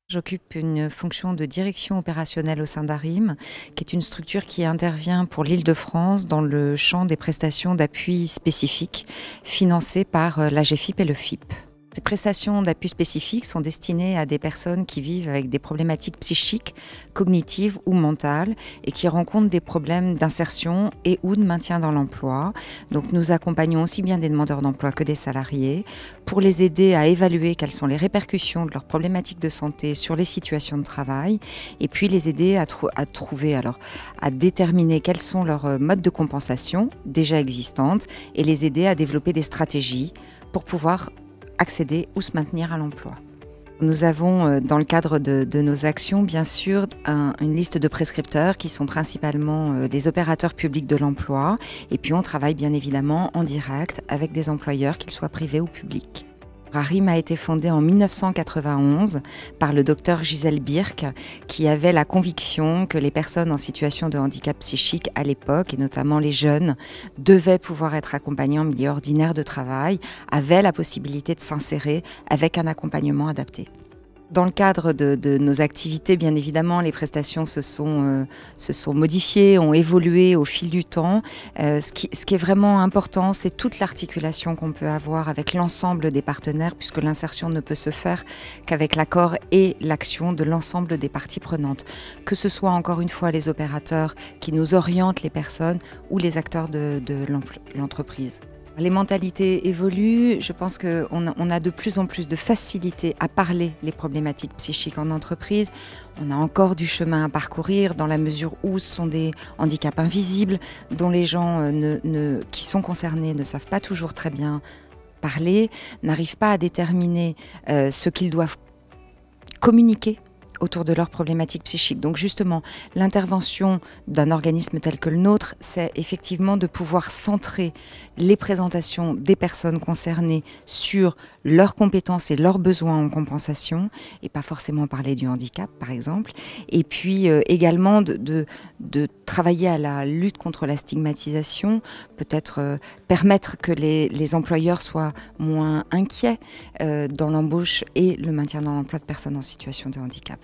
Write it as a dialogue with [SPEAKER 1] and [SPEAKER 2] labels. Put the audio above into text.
[SPEAKER 1] J'occupe une fonction de direction opérationnelle au sein d'ARIM, qui est une structure qui intervient pour l'Île-de-France dans le champ des prestations d'appui spécifiques financées par l'AGEFIP et le FIP. Ces prestations d'appui spécifiques sont destinées à des personnes qui vivent avec des problématiques psychiques, cognitives ou mentales et qui rencontrent des problèmes d'insertion et ou de maintien dans l'emploi. Donc nous accompagnons aussi bien des demandeurs d'emploi que des salariés pour les aider à évaluer quelles sont les répercussions de leurs problématiques de santé sur les situations de travail et puis les aider à déterminer quels sont leurs modes de compensation déjà existantes et les aider à développer des stratégies pour pouvoir accéder ou se maintenir à l'emploi. Nous avons, dans le cadre de nos actions, bien sûr, une liste de prescripteurs qui sont principalement les opérateurs publics de l'emploi. Et puis on travaille bien évidemment en direct avec des employeurs, qu'ils soient privés ou publics. ARIM a été fondée en 1991 par le docteur Gisèle Birk, qui avait la conviction que les personnes en situation de handicap psychique à l'époque, et notamment les jeunes, devaient pouvoir être accompagnées en milieu ordinaire de travail, avaient la possibilité de s'insérer avec un accompagnement adapté. Dans le cadre de nos activités, bien évidemment, les prestations se sont modifiées, ont évolué au fil du temps. Ce qui est vraiment important, c'est toute l'articulation qu'on peut avoir avec l'ensemble des partenaires, puisque l'insertion ne peut se faire qu'avec l'accord et l'action de l'ensemble des parties prenantes. Que ce soit encore une fois les opérateurs qui nous orientent les personnes ou les acteurs de l'entreprise. Les mentalités évoluent, je pense qu'on a de plus en plus de facilité à parler les problématiques psychiques en entreprise. On a encore du chemin à parcourir dans la mesure où ce sont des handicaps invisibles dont les gens qui sont concernés ne savent pas toujours très bien parler, n'arrivent pas à déterminer ce qu'ils doivent communiquer autour de leurs problématiques psychiques. Donc justement, l'intervention d'un organisme tel que le nôtre, c'est effectivement de pouvoir centrer les présentations des personnes concernées sur leurs compétences et leurs besoins en compensation, et pas forcément parler du handicap, par exemple. Et puis également de travailler à la lutte contre la stigmatisation, peut-être permettre que les employeurs soient moins inquiets dans l'embauche et le maintien dans l'emploi de personnes en situation de handicap.